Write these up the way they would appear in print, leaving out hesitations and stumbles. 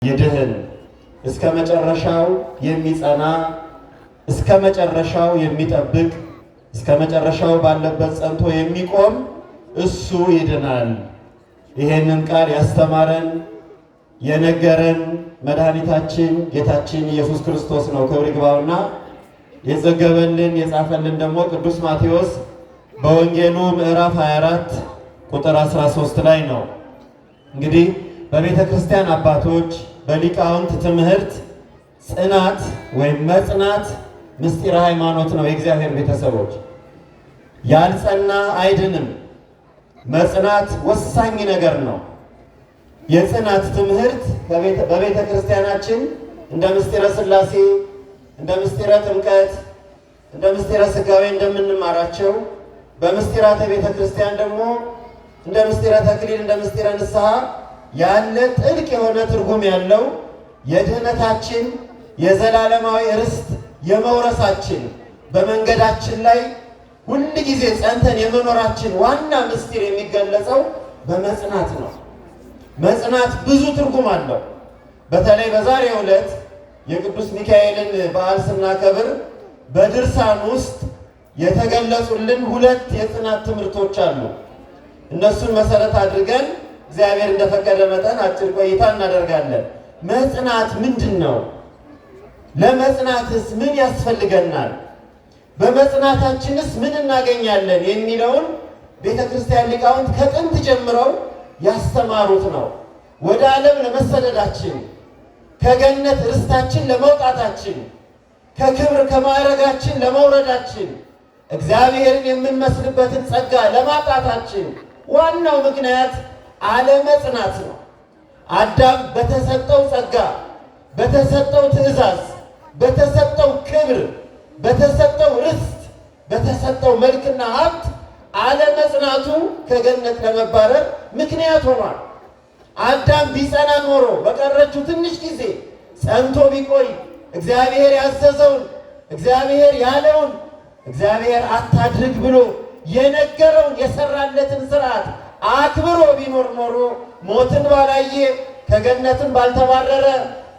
ይድህን እስከ መጨረሻው የሚጸና እስከ መጨረሻው የሚጠብቅ እስከ መጨረሻው ባለበት ጸንቶ የሚቆም እሱ ይድናል። ይሄንን ቃል ያስተማረን የነገረን መድኃኒታችን ጌታችን ኢየሱስ ክርስቶስ ነው። ክብር ይግባውና የዘገበልን የጻፈልን ደግሞ ቅዱስ ማቴዎስ በወንጌሉ ምዕራፍ 24 ቁጥር 13 ላይ ነው። እንግዲህ በቤተ ክርስቲያን አባቶች በሊቃውንት ትምህርት ጽናት ወይም መጽናት ምስጢረ ሃይማኖት ነው። የእግዚአብሔር ቤተሰቦች ያልጸና አይድንም። መጽናት ወሳኝ ነገር ነው። የጽናት ትምህርት በቤተ ክርስቲያናችን እንደ ምስጢረ ሥላሴ፣ እንደ ምስጢረ ጥምቀት፣ እንደ ምስጢረ ሥጋዌ እንደምንማራቸው በምስጢራተ ቤተ ክርስቲያን ደግሞ እንደ ምስጢረ ተክሊል፣ እንደ ምስጢረ ንስሐ ያለ ጥልቅ የሆነ ትርጉም ያለው የድህነታችን የዘላለማዊ ርስት የመውረሳችን በመንገዳችን ላይ ሁል ጊዜ ጸንተን የመኖራችን ዋና ምስጢር የሚገለጸው በመጽናት ነው። መጽናት ብዙ ትርጉም አለው። በተለይ በዛሬው ዕለት የቅዱስ ሚካኤልን በዓል ስናከብር በድርሳን ውስጥ የተገለጹልን ሁለት የጽናት ትምህርቶች አሉ። እነሱን መሰረት አድርገን እግዚአብሔር እንደፈቀደ መጠን አጭር ቆይታ እናደርጋለን። መጽናት ምንድን ነው? ለመጽናትስ ምን ያስፈልገናል? በመጽናታችንስ ምን እናገኛለን? የሚለውን ቤተ ክርስቲያን ሊቃውንት ከጥንት ጀምረው ያስተማሩት ነው። ወደ ዓለም ለመሰደዳችን፣ ከገነት ርስታችን ለመውጣታችን፣ ከክብር ከማዕረጋችን ለመውረዳችን፣ እግዚአብሔርን የምንመስልበትን ጸጋ ለማጣታችን ዋናው ምክንያት አለመጽናት ነው። አዳም በተሰጠው ጸጋ፣ በተሰጠው ትእዛዝ፣ በተሰጠው ክብር፣ በተሰጠው ርስት፣ በተሰጠው መልክና ሀብት አለመጽናቱ ከገነት ለመባረር ምክንያት ሆኗል። አዳም ቢጸና ኖሮ በቀረችው ትንሽ ጊዜ ጸንቶ ቢቆይ እግዚአብሔር ያዘዘውን፣ እግዚአብሔር ያለውን፣ እግዚአብሔር አታድርግ ብሎ የነገረውን የሰራለትን ስርዓት አክብሮ ቢኖር ኖሮ ሞትን ባላየ፣ ከገነትም ባልተባረረ፣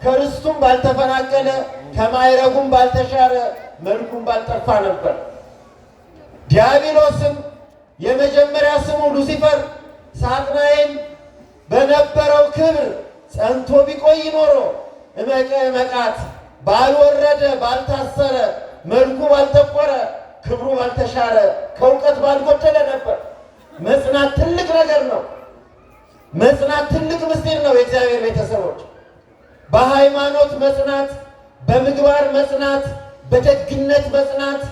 ከርስቱም ባልተፈናቀለ፣ ከማዕረጉም ባልተሻረ፣ መልኩም ባልጠፋ ነበር። ዲያብሎስም የመጀመሪያ ስሙ ሉሲፈር ሳጥናኤል በነበረው ክብር ጸንቶ ቢቆይ ኖሮ እመቀ መቃት ባልወረደ፣ ባልታሰረ፣ መልኩ ባልጠቆረ፣ ክብሩ ባልተሻረ፣ ከእውቀት ባልጎደለ ነበር። መጽናት ትልቅ ነገር ነው። መጽናት ትልቅ ምስጢር ነው። የእግዚአብሔር ቤተሰቦች በሃይማኖት መጽናት፣ በምግባር መጽናት፣ በደግነት መጽናት፣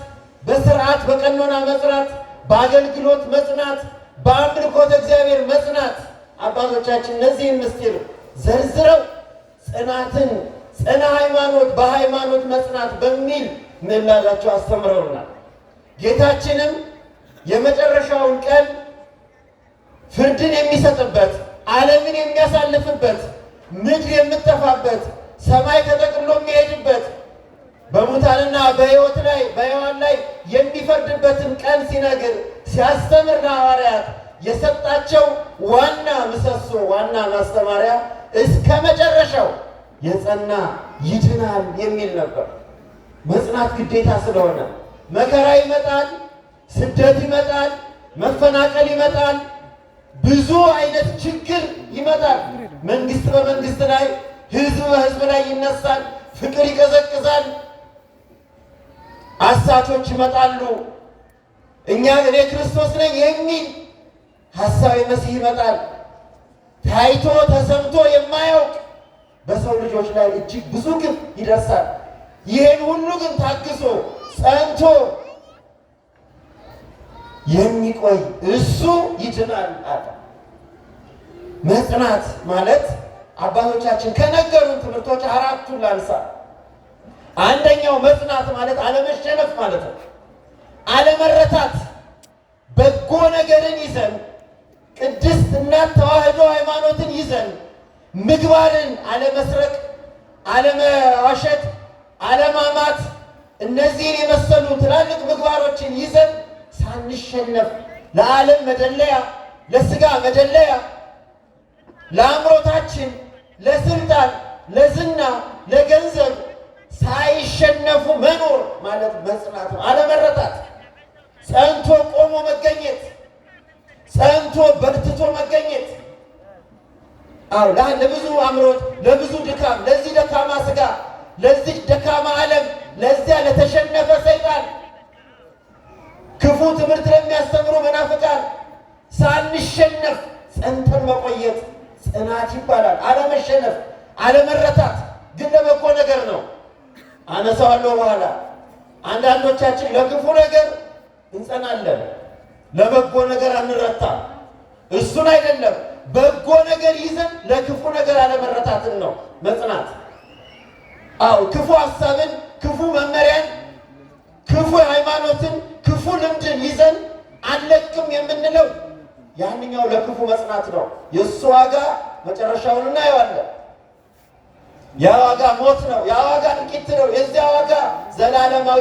በስርዓት በቀኖና መጽናት፣ በአገልግሎት መጽናት፣ በአምልኮት እግዚአብሔር መጽናት አባቶቻችን እነዚህን ምስጢር ዘርዝረው ጽናትን ጽና ሃይማኖት በሃይማኖት መጽናት በሚል ምዕላዳቸው አስተምረውናል። ጌታችንም የመጨረሻውን ቀን ፍርድን የሚሰጥበት፣ ዓለምን የሚያሳልፍበት፣ ምድር የምትጠፋበት፣ ሰማይ ተጠቅልሎ የሚሄድበት፣ በሙታንና በሕይወት ላይ በሕያዋን ላይ የሚፈርድበትን ቀን ሲነግር ሲያስተምር ለሐዋርያት የሰጣቸው ዋና ምሰሶ ዋና ማስተማሪያ እስከ መጨረሻው የጸና ይድናል የሚል ነበር። መጽናት ግዴታ ስለሆነ መከራ ይመጣል፣ ስደት ይመጣል፣ መፈናቀል ይመጣል፣ ብዙ አይነት ችግር ይመጣል። መንግስት በመንግስት ላይ፣ ህዝብ በህዝብ ላይ ይነሳል፣ ፍቅር ይቀዘቅዛል፣ አሳቾች ይመጣሉ። እኔ ክርስቶስ ነኝ የሚል ሐሳዊ መሲህ ይመጣል። ታይቶ ተሰምቶ የማያውቅ በሰው ልጆች ላይ እጅግ ብዙ ግፍ ይደርሳል። ይህን ሁሉ ግን ታግሶ ጸንቶ የሚቆይ እሱ ይድናል አለ። መጽናት ማለት አባቶቻችን ከነገሩን ትምህርቶች አራቱን ላንሳ። አንደኛው መጽናት ማለት አለመሸነፍ ማለት ነው። አለመረታት፣ በጎ ነገርን ይዘን ቅድስት እናት ተዋህዶ ሃይማኖትን ይዘን ምግባርን አለመስረቅ፣ አለመዋሸት፣ አለማማት እነዚህን የመሰሉ ትላልቅ ምግባሮችን ይዘን ሳንሸነፍ ለዓለም መደለያ፣ ለስጋ መደለያ፣ ለአምሮታችን፣ ለስልጣን፣ ለዝና፣ ለገንዘብ ሳይሸነፉ መኖር ማለት መጽናት ነው። አለመረታት፣ ጸንቶ ቆሞ መገኘት፣ ጸንቶ በርትቶ መገኘት። ለብዙ አምሮት፣ ለብዙ ድካም፣ ለዚህ ደካማ ሥጋ፣ ለዚህ ደካማ ዓለም፣ ለዚያ ለተሸነፈ ሰይጣን፣ ክፉ ትምህርት ለሚያስተምሩ መናፍቃን ሳንሸነፍ ጸንተን መቆየት ጽናት ይባላል። አለመሸነፍ፣ አለመረታት ግን ለበጎ ነገር ነው። አነሳዋለሁ በኋላ። አንዳንዶቻችን ለክፉ ነገር እንጸናለን፣ ለበጎ ነገር አንረታም። እሱን አይደለም፣ በጎ ነገር ይዘን ለክፉ ነገር አለመረታትን ነው መጽናት። ክፉ ሐሳብን፣ ክፉ መመሪያን፣ ክፉ ሃይማኖትን፣ ክፉ ልምድን ይዘን አንለቅም የምንለው ያንኛው ለክፉ መጽናት ነው። የእሱ ዋጋ መጨረሻውን እናየዋለን። ያ ዋጋ ሞት ነው። ያ ዋጋ እልቂት ነው። የዚያ ዋጋ ዘላለማዊ